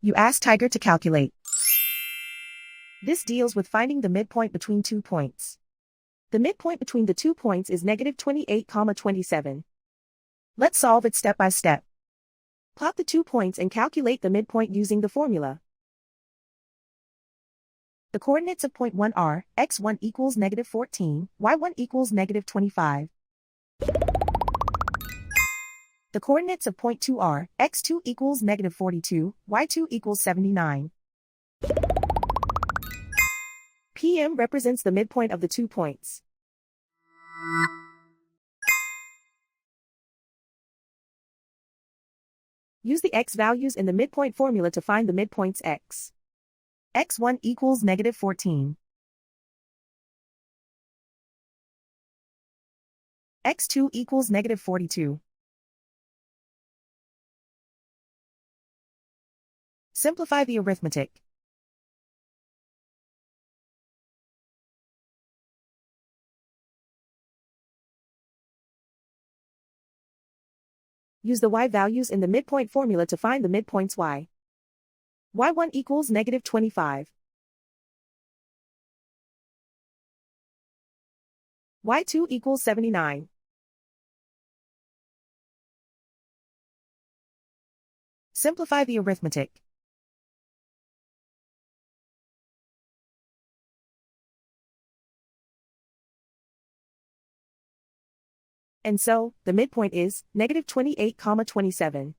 You ask Tiger to calculate. This deals with finding the midpoint between 2 points. The midpoint between the 2 points is negative 28,27. Let's solve it step by step. Plot the 2 points and calculate the midpoint using the formula. The coordinates of point 1 are, x1 equals negative 14, y1 equals negative 25. The coordinates of point 2 are, x2 equals negative 42, y2 equals 79. PM represents the midpoint of the 2 points. Use the x values in the midpoint formula to find the midpoints x. x1 equals negative 14. x2 equals negative 42. Simplify the arithmetic. Use the y values in the midpoint formula to find the midpoints y. y1 equals negative 25. y2 equals 79. Simplify the arithmetic. And so, the midpoint is negative 28,27.